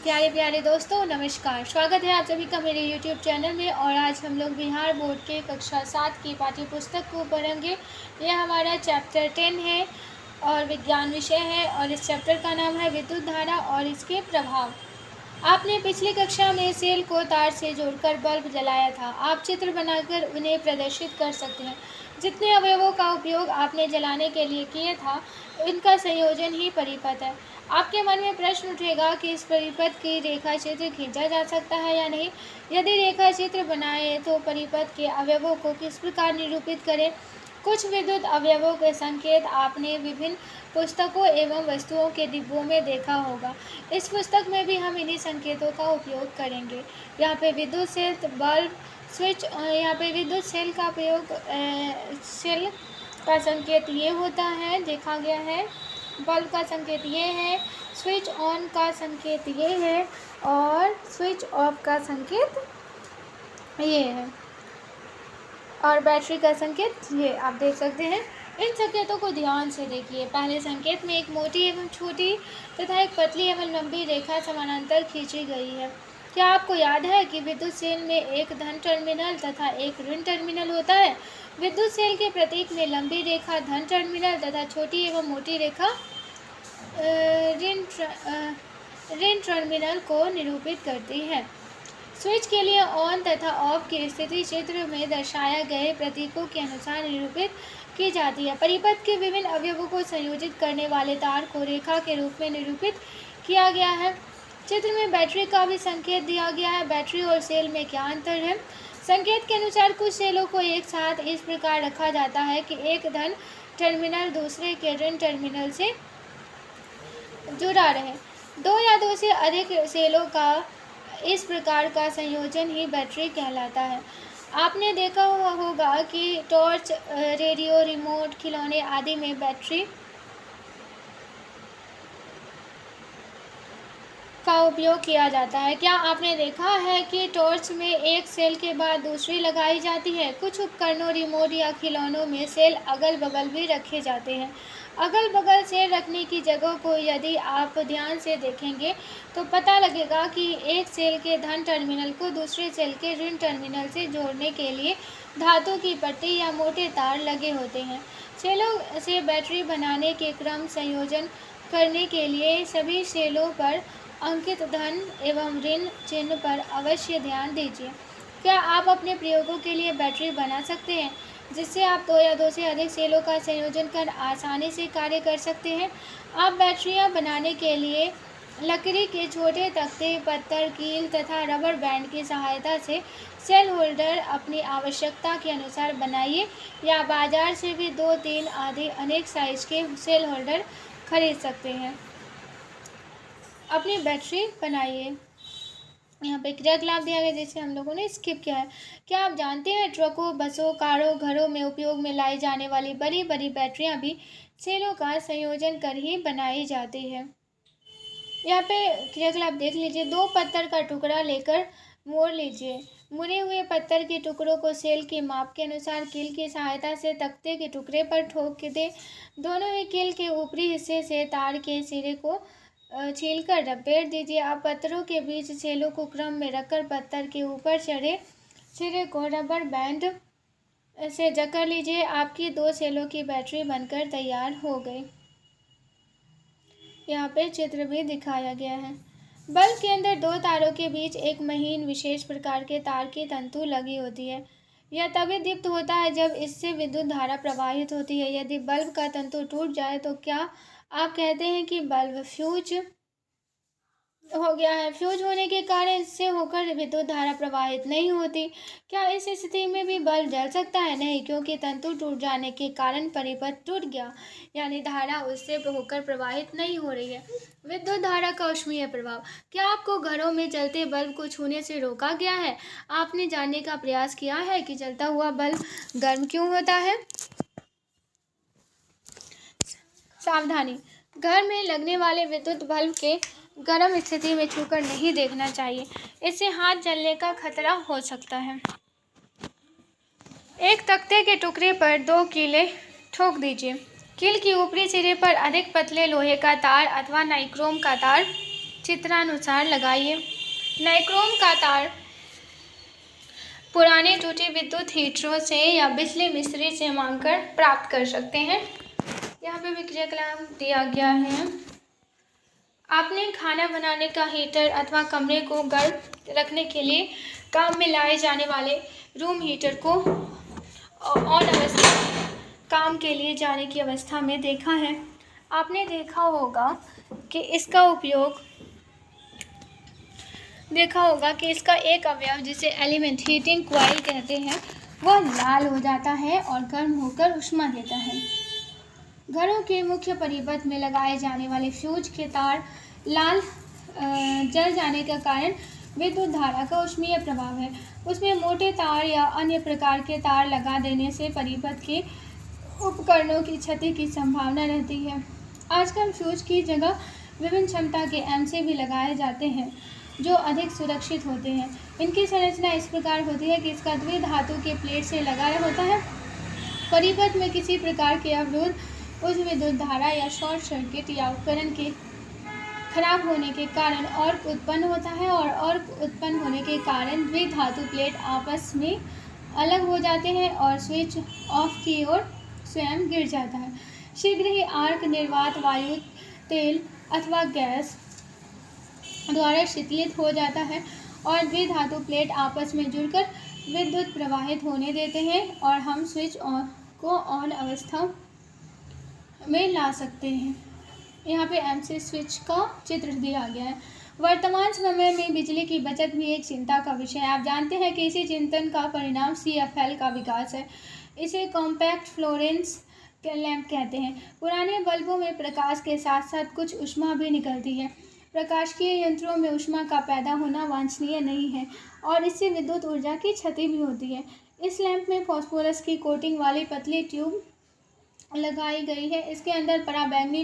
प्यारे प्यारे दोस्तों, नमस्कार। स्वागत है आप सभी का मेरे YouTube चैनल में। और आज हम लोग बिहार बोर्ड के कक्षा 7 की पाठ्य पुस्तक को पढ़ेंगे। यह हमारा चैप्टर 10 है और विज्ञान विषय है, और इस चैप्टर का नाम है विद्युत धारा और इसके प्रभाव। आपने पिछली कक्षा में सेल को तार से जोड़कर बल्ब जलाया था। आप चित्र बनाकर उन्हें प्रदर्शित कर सकते हैं। जितने अवयवों का उपयोग आपने जलाने के लिए किया था, इनका संयोजन ही परिपथ है। आपके मन में प्रश्न उठेगा कि इस परिपथ की रेखा चित्र खींचा जा सकता है या नहीं। यदि रेखा चित्र बनाए तो परिपथ के अवयवों को किस प्रकार निरूपित करें। कुछ विद्युत अवयवों के संकेत आपने विभिन्न पुस्तकों एवं वस्तुओं के डिब्बों में देखा होगा। इस पुस्तक में भी हम इन्हीं संकेतों का उपयोग करेंगे। यहाँ पे विद्युत सेल, बल्ब, स्विच, यहाँ पे विद्युत सेल का प्रयोग, सेल का संकेत ये होता है, देखा गया है। बल्ब का संकेत ये है, स्विच ऑन का संकेत ये है, और स्विच ऑफ का संकेत ये है, और बैटरी का संकेत ये आप देख सकते हैं। इन संकेतों को ध्यान से देखिए। पहले संकेत में एक मोटी एवं छोटी तथा एक पतली एवं लंबी रेखा समानांतर खींची गई है। क्या आपको याद है कि विद्युत सेल में एक धन टर्मिनल तथा एक ऋण टर्मिनल होता है। विद्युत सेल के प्रतीक में लंबी रेखा धन टर्मिनल तथा छोटी एवं मोटी रेखा ऋण टर्मिनल को निरूपित करती है। स्विच के लिए ऑन तथा ऑफ की स्थिति चित्र में दर्शाए गए प्रतीकों के अनुसार निरूपित की जाती है। परिपथ के विभिन्न अवयवों को संयोजित करने वाले तार को रेखा के रूप में निरूपित किया गया है। चित्र में बैटरी का भी संकेत दिया गया है। बैटरी और सेल में क्या अंतर है। संकेत के अनुसार कुछ सेलों को एक साथ इस प्रकार रखा जाता है कि एक धन टर्मिनल दूसरे के ऋण टर्मिनल से जुड़ा रहे। दो या दो से अधिक सेलों का इस प्रकार का संयोजन ही बैटरी कहलाता है। आपने देखा होगा कि टॉर्च, रेडियो, रिमोट, खिलौने आदि में बैटरी का उपयोग किया जाता है। क्या आपने देखा है कि टॉर्च में एक सेल के बाद दूसरी लगाई जाती है। कुछ उपकरणों, रिमोट या खिलौनों में सेल अगल बगल भी रखे जाते हैं। अगल बगल सेल रखने की जगह को यदि आप ध्यान से देखेंगे तो पता लगेगा कि एक सेल के धन टर्मिनल को दूसरे सेल के ऋण टर्मिनल से जोड़ने के लिए धातु की पट्टी या मोटे तार लगे होते हैं। सेलों से बैटरी बनाने के क्रम संयोजन करने के लिए सभी सेलों पर अंकित धन एवं ऋण चिन्ह पर अवश्य ध्यान दीजिए। क्या आप अपने प्रयोगों के लिए बैटरी बना सकते हैं जिससे आप दो या दो से अधिक सेलों का संयोजन कर आसानी से कार्य कर सकते हैं। आप बैटरियां बनाने के लिए लकड़ी के छोटे तख्ते, पत्थर, कील तथा रबर बैंड की सहायता से सेल होल्डर अपनी आवश्यकता के अनुसार बनाइए, या बाजार से भी 2-3 आदि अनेक साइज के सेल होल्डर खरीद सकते हैं। अपनी बैटरी बनाइए। यहाँ पे क्रियाकलाप दिया गया जिसे हम लोगों ने स्किप किया है। क्या आप जानते हैं ट्रकों, बसों, कारों, घरों में उपयोग में लाई जाने वाली बड़ी बड़ी बैटरियां भी सेलों का संयोजन कर ही बनाई जाती है। यहाँ पे क्रियाकलाप देख लीजिए। 2 पत्थर का टुकड़ा लेकर मोड़ लीजिए। मुड़े हुए पत्थर के टुकड़ों को सेल के माप के अनुसार कील की सहायता से तख्ते के टुकड़े पर ठोक दे। दोनों ही कील के ऊपरी हिस्से से तार के सिरे को छीलकर रगड़ दीजिए। आप पत्थरों के बीच सेलों को क्रम में रखकर पत्थर के ऊपर चढ़े सिरे को रबर बैंड से जकड़ लीजिए। आपकी 2 सेलों की बैटरी बनकर तैयार हो गई। यहाँ पे चित्र भी दिखाया गया है। बल्ब के अंदर 2 तारों के बीच एक महीन विशेष प्रकार के तार की तंतु लगी होती है। यह तभी दीप्त होता है जब इससे विद्युत धारा प्रवाहित होती है। यदि बल्ब का तंतु टूट जाए तो क्या आप कहते हैं कि बल्ब फ्यूज हो गया है। फ्यूज होने के कारण इससे होकर विद्युत धारा प्रवाहित नहीं होती। क्या इस स्थिति में भी बल्ब जल सकता है। नहीं, क्योंकि तंतु टूट जाने के कारण परिपथ टूट गया, यानी धारा उससे होकर प्रवाहित नहीं हो रही है। विद्युत धारा का ऊष्मीय प्रभाव। क्या आपको घरों में जलते बल्ब को छूने से रोका गया है। आपने जानने का प्रयास किया है कि जलता हुआ बल्ब गर्म क्यों होता है। सावधानी। घर में लगने वाले विद्युत बल्ब के गर्म स्थिति में छूकर नहीं देखना चाहिए। इससे हाथ जलने का खतरा हो सकता है। एक तख्ते के टुकड़े पर 2 कीलें ठोक दीजिए। कील की ऊपरी सिरे पर अधिक पतले लोहे का तार अथवा नाइक्रोम का तार चित्रानुसार लगाइए। नाइक्रोम का तार पुराने टूटे विद्युत हीटरों से या बिजली मिस्त्री से मांगकर प्राप्त कर सकते हैं। यहाँ पे विक्रियाकलाप दिया गया है। आपने खाना बनाने का हीटर अथवा कमरे को गर्म रखने के लिए काम में लाए जाने वाले रूम हीटर को ऑन अवस्था काम के लिए जाने की अवस्था में देखा है। आपने देखा होगा कि इसका एक अवयव जिसे एलिमेंट हीटिंग कॉइल कहते हैं वह लाल हो जाता है और गर्म होकर ऊष्मा देता है। घरों के मुख्य परिपथ में लगाए जाने वाले फ्यूज के तार लाल जल जाने का कारण विद्युत धारा का ऊष्मीय प्रभाव है। उसमें मोटे तार या अन्य प्रकार के तार लगा देने से परिपथ के उपकरणों की क्षति की संभावना रहती है। आजकल फ्यूज की जगह विभिन्न क्षमता के एमसी भी लगाए जाते हैं जो अधिक सुरक्षित होते हैं। इनकी संरचना इस प्रकार होती है कि इसका द्विधातु के प्लेट से लगा होता है। परिपथ में किसी प्रकार के अवरोध, उस विद्युत धारा या शॉर्ट सर्किट या उपकरण के खराब होने के कारण अर्क उत्पन्न होता है और अर्क उत्पन्न होने के कारण द्विधातु प्लेट आपस में अलग हो जाते हैं और स्विच ऑफ की ओर स्वयं गिर जाता है। शीघ्र ही आर्क निर्वात वायु, तेल अथवा गैस द्वारा शीतलित हो जाता है और द्विधातु प्लेट आपस में जुड़कर विद्युत प्रवाहित होने देते हैं और हम स्विच को ऑन अवस्था में ला सकते हैं। यहाँ पे एमसी स्विच का चित्र दिया गया है। वर्तमान समय में बिजली की बचत भी एक चिंता का विषय है। आप जानते हैं कि इसी चिंतन का परिणाम CFL का विकास है। इसे कॉम्पैक्ट फ्लोरेंस लैंप कहते हैं। पुराने बल्बों में प्रकाश के साथ साथ कुछ ऊष्मा भी निकलती है। प्रकाशिकी यंत्रों में ऊष्मा का पैदा होना वांछनीय नहीं है और इससे विद्युत ऊर्जा की क्षति भी होती है। इस लैंप में फास्फोरस की कोटिंग वाली पतली ट्यूब लगाई गई है। इसके अंदर पराबैंगनी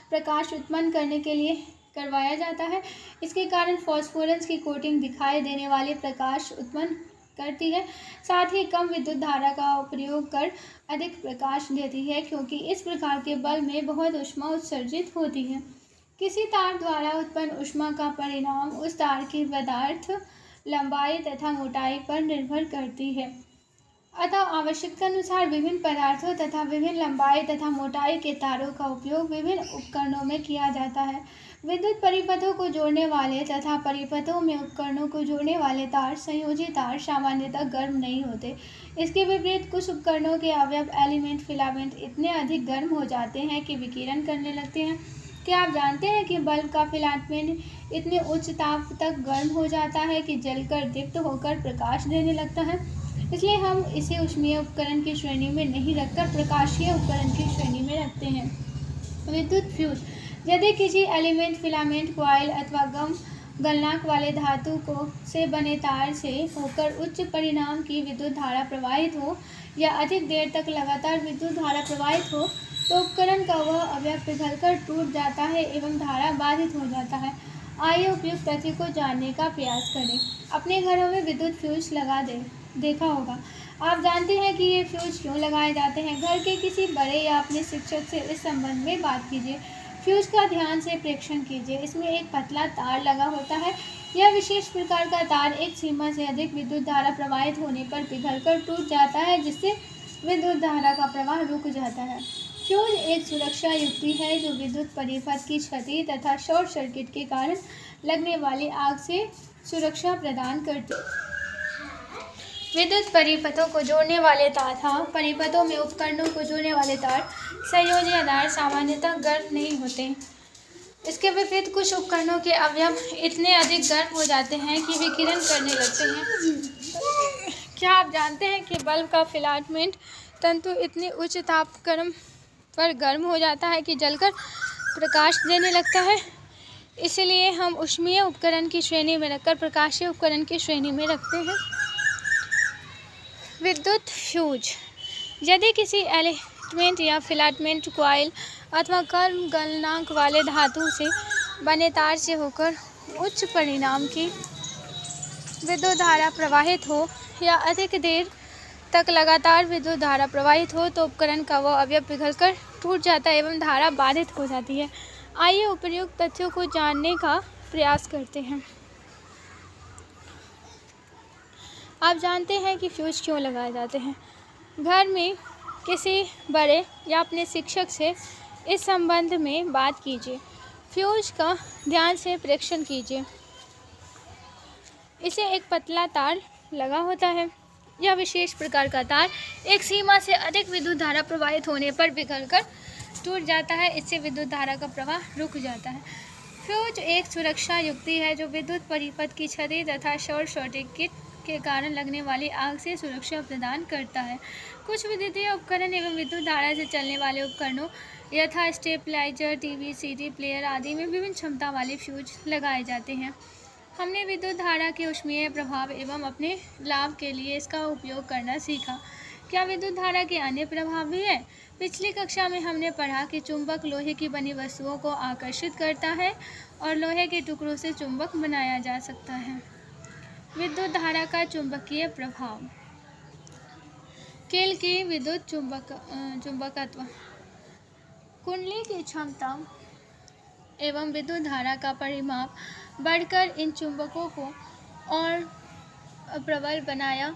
प्रकाश उत्पन्न करने के लिए करवाया जाता है। इसके कारण फास्फोरस की कोटिंग दिखाई देने वाले प्रकाश उत्पन्न करती है, साथ ही कम विद्युत धारा का प्रयोग कर अधिक प्रकाश देती है, क्योंकि इस प्रकार के बल्ब में बहुत ऊष्मा उत्सर्जित होती है। किसी तार द्वारा उत्पन्न ऊष्मा का परिणाम उस तार की पदार्थ लंबाई तथा मोटाई पर निर्भर करती है। अतः आवश्यकतानुसार विभिन्न पदार्थों तथा विभिन्न लंबाई तथा मोटाई के तारों का उपयोग विभिन्न उपकरणों में किया जाता है। विद्युत परिपथों को जोड़ने वाले तथा परिपथों में उपकरणों को जोड़ने वाले तार, संयोजी तार, सामान्यतः गर्म नहीं होते। इसके विपरीत कुछ उपकरणों के अवयव एलिमेंट फिलामेंट इतने अधिक गर्म हो जाते हैं कि विकिरण करने लगते हैं। क्या आप जानते हैं कि बल्ब का फिलामेंट इतने उच्च ताप तक गर्म हो जाता है कि जलकर दीप्त होकर प्रकाश देने लगता है? इसलिए हम इसे ऊष्मीय उपकरण की श्रेणी में नहीं रखकर प्रकाशीय उपकरण की श्रेणी में रखते हैं। विद्युत फ्यूज: यदि किसी एलिमेंट फिलामेंट कॉइल अथवा गलनांक वाले धातु से बने तार से होकर उच्च परिमाण की विद्युत धारा प्रवाहित हो या अधिक देर तक लगातार विद्युत धारा प्रवाहित हो तो उपकरण का वह अवयव पिघलकर टूट जाता है एवं धारा बाधित हो जाता है। आइए उपयुक्त तथ्य को जानने का प्रयास करें। अपने घरों में विद्युत फ्यूज देखा होगा। आप जानते हैं कि ये फ्यूज क्यों लगाए जाते हैं? घर के किसी बड़े या अपने शिक्षक से इस संबंध में बात कीजिए। फ्यूज का ध्यान से प्रेक्षण कीजिए। इसमें एक पतला तार लगा होता है। यह विशेष प्रकार का तार एक सीमा से अधिक विद्युत धारा प्रवाहित होने पर पिघलकर टूट जाता है, जिससे विद्युत धारा का प्रवाह रुक जाता है। फ्यूज एक सुरक्षा युक्ति है जो विद्युत परिपथ की क्षति तथा शॉर्ट सर्किट के कारण लगने वाली आग से सुरक्षा प्रदान करती है। विद्युत परिपथों को जोड़ने वाले तार तथा परिपथों में उपकरणों को जोड़ने वाले तार, संयोजी आधार, सामान्यतः गर्म नहीं होते। इसके विपरीत कुछ उपकरणों के अवयव इतने अधिक गर्म हो जाते हैं कि विकिरण करने लगते हैं। क्या आप जानते हैं कि बल्ब का फिलामेंट तंतु इतने उच्च तापक्रम पर गर्म हो जाता है कि जलकर प्रकाश देने लगता है? इसलिए हम ऊष्मीय उपकरण की श्रेणी में रखकर प्रकाशीय उपकरण की श्रेणी में रखते हैं। विद्युत फ्यूज: यदि किसी एलिमेंट या फिलामेंट कॉइल अथवा कम गलनांक वाले धातु से बने तार से होकर उच्च परिमाण की विद्युत धारा प्रवाहित हो या अधिक देर तक लगातार विद्युत धारा प्रवाहित हो तो उपकरण का वह अवयव पिघलकर टूट जाता है एवं धारा बाधित हो जाती है। आइए उपर्युक्त तथ्यों को जानने का प्रयास करते हैं। आप जानते हैं कि फ्यूज क्यों लगाए जाते हैं? घर में किसी बड़े या अपने शिक्षक से इस संबंध में बात कीजिए। फ्यूज का ध्यान से परीक्षण कीजिए। इसे एक पतला तार लगा होता है। यह विशेष प्रकार का तार एक सीमा से अधिक विद्युत धारा प्रवाहित होने पर पिघलकर टूट जाता है। इससे विद्युत धारा का प्रवाह रुक जाता है। फ्यूज एक सुरक्षा युक्ति है जो विद्युत परिपथ की क्षति तथा शॉर्ट सर्किट के कारण लगने वाली आग से सुरक्षा प्रदान करता है। कुछ विद्युतीय उपकरण एवं विद्युत धारा से चलने वाले उपकरणों यथा स्टेबलाइजर, टीवी, सीडी प्लेयर आदि में विभिन्न क्षमता वाले फ्यूज लगाए जाते हैं। हमने विद्युत धारा के ऊष्मीय प्रभाव एवं अपने लाभ के लिए इसका उपयोग करना सीखा। क्या विद्युत धारा के अन्य प्रभाव भी हैं? पिछली कक्षा में हमने पढ़ा कि चुंबक लोहे की बनी वस्तुओं को आकर्षित करता है और लोहे के टुकड़ों से चुंबक बनाया जा सकता है। विद्युत धारा का चुंबकीय प्रभाव। कील की विद्युत चुंबकत्व। कुंडली की क्षमता एवं विद्युत धारा का परिमाप बढ़कर इन चुंबकों को और प्रबल बनाया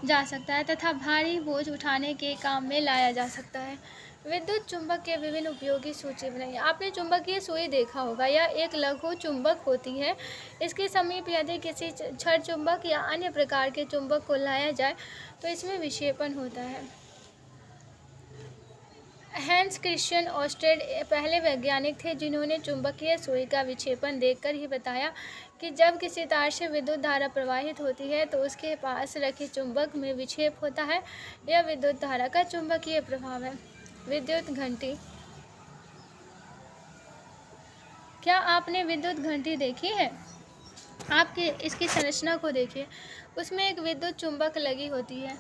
जा सकता है तथा भारी बोझ उठाने के काम में लाया जा सकता है। विद्युत चुंबक के विभिन्न उपयोगी सूची बनाइए। आपने चुंबकीय सुई देखा होगा। यह एक लघु चुंबक होती है। इसके समीप यदि किसी छड़ चुंबक या अन्य प्रकार के चुंबक को लाया जाए तो इसमें विक्षेपण होता है। हैंस क्रिश्चियन ऑस्टेड पहले वैज्ञानिक थे जिन्होंने चुंबकीय सुई का विक्षेपण देखकर ही बताया कि जब किसी तार से विद्युत धारा प्रवाहित होती है तो उसके पास रखे चुंबक में विक्षेप होता है। यह विद्युत धारा का चुंबकीय प्रभाव है। विद्युत घंटी। क्या आपने विद्युत घंटी देखी है? आपके इसकी संरचना को देखिए। उसमें एक विद्युत चुंबक लगी होती है।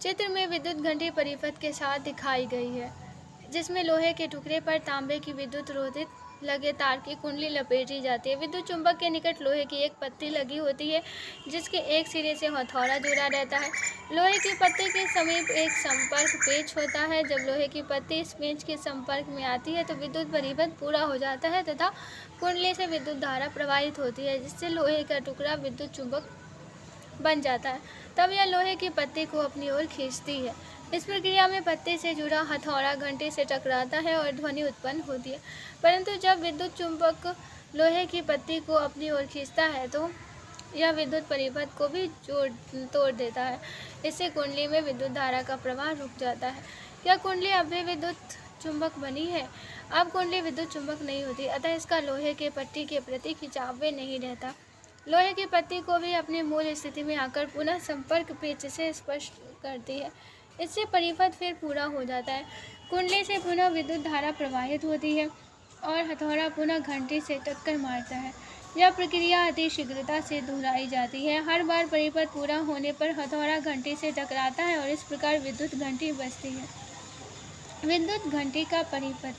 चित्र में विद्युत घंटी परिपथ के साथ दिखाई गई है जिसमें लोहे के टुकड़े पर तांबे की विद्युत रोधित लगे तार की कुंडली लपेटी जाती है। विद्युत चुंबक के निकट लोहे की एक पत्ती लगी होती है जिसके एक सिरे से हथौड़ा जुड़ा रहता है। लोहे की पत्ती के समीप एक संपर्क पेच होता है। जब लोहे की पत्ती इस पेच के संपर्क में आती है तो विद्युत परिपथ पूरा हो जाता है तथा कुंडली से विद्युत धारा प्रवाहित होती है जिससे लोहे का टुकड़ा विद्युत चुंबक बन जाता है। तब यह लोहे की पत्ती को अपनी ओर खींचती है। इस प्रक्रिया में पत्ती से जुड़ा हथौड़ा घंटी से टकराता है और ध्वनि उत्पन्न होती है। परंतु जब विद्युत चुंबक लोहे की पत्ती को अपनी ओर खींचता है तो यह विद्युत परिपथ को भी तोड़ देता है। इससे कुंडली में विद्युत धारा का प्रवाह रुक जाता है। क्या कुंडली अब भी विद्युत चुंबक बनी है? अब कुंडली विद्युत चुंबक नहीं होती, अतः इसका लोहे के पट्टी के प्रति खिंचाव नहीं रहता। लोहे की पत्ती को भी अपनी मूल स्थिति में आकर पुनः संपर्क पेच से स्पर्श करती है। इससे परिपथ फिर पूरा हो जाता है। कुंडली से पुनः विद्युत धारा प्रवाहित होती है और हथौड़ा पुनः घंटी से टक्कर मारता है। यह प्रक्रिया अति शीघ्रता से दोहराई जाती है। हर बार परिपथ पूरा होने पर हथौड़ा घंटी से टकराता है और इस प्रकार विद्युत घंटी बजती है। विद्युत घंटी का परिपथ।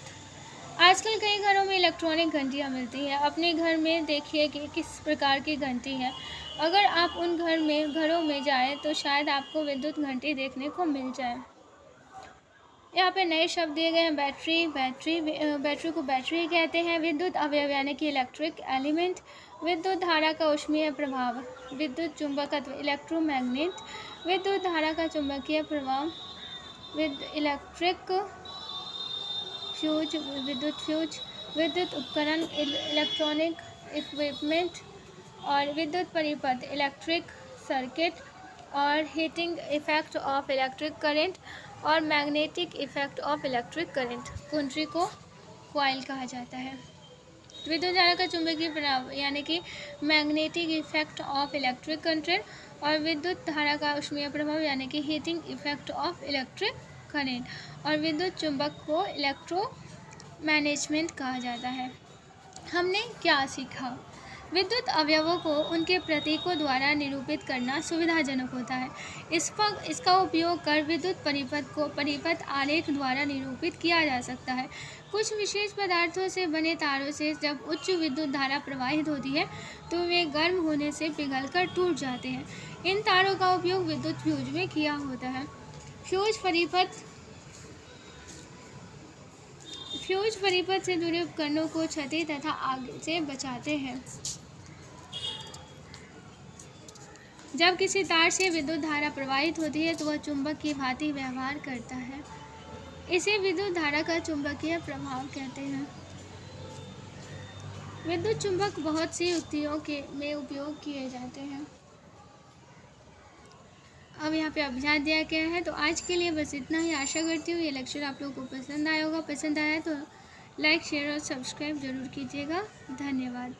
आजकल कई घरों में इलेक्ट्रॉनिक घंटियां मिलती हैं। अपने घर में देखिए कि किस प्रकार की घंटी है। अगर आप उन घरों में जाएं तो शायद आपको विद्युत घंटी देखने को मिल जाए। यहाँ पे नए शब्द दिए गए हैं। बैटरी को बैटरी कहते हैं। विद्युत अवयव यानी कि इलेक्ट्रिक एलिमेंट। विद्युत धारा का ऊष्मीय प्रभाव। विद्युत चुंबकत्व इलेक्ट्रोमैग्नेट। विद्युत धारा का चुंबकीय प्रभाव। इलेक्ट्रिक फ्यूज विद्युत फ्यूज। विद्युत उपकरण इलेक्ट्रॉनिक इक्विपमेंट। और विद्युत परिपथ इलेक्ट्रिक सर्किट। और heating effect of electric current और magnetic effect of electric current. कुंडली को कॉइल कहा जाता है। विद्युत धारा का चुंबकीय प्रभाव यानी कि magnetic effect of electric current और विद्युत धारा का ऊष्मीय प्रभाव यानी कि heating effect of electric current. और विद्युत चुंबक को इलेक्ट्रोमैग्नेटमेंट कहा जाता है। हमने क्या सीखा? विद्युत अवयवों को उनके प्रतीकों द्वारा निरूपित करना सुविधाजनक होता है। इसका उपयोग कर विद्युत परिपथ को परिपथ आलेख द्वारा निरूपित किया जा सकता है। कुछ विशेष पदार्थों से बने तारों से जब उच्च विद्युत धारा प्रवाहित होती है तो वे गर्म होने से पिघलकर टूट जाते हैं। इन तारों का उपयोग विद्युत फ्यूज में किया होता है। फ्यूज परिपथ फ्यूज परिपथ से जुड़े उपकरणों को क्षति तथा आग से बचाते हैं। जब किसी तार से विद्युत धारा प्रवाहित होती है तो वह चुंबक की भांति व्यवहार करता है। इसे विद्युत धारा का चुंबकीय प्रभाव कहते हैं। विद्युत चुंबक बहुत सी युक्तियों में उपयोग किए जाते हैं। अब यहाँ पे अभ्यास दिया गया है। तो आज के लिए बस इतना ही। आशा करती हूँ ये लेक्चर आप लोगों को पसंद आया होगा। पसंद आया तो लाइक, शेयर और सब्सक्राइब ज़रूर कीजिएगा। धन्यवाद।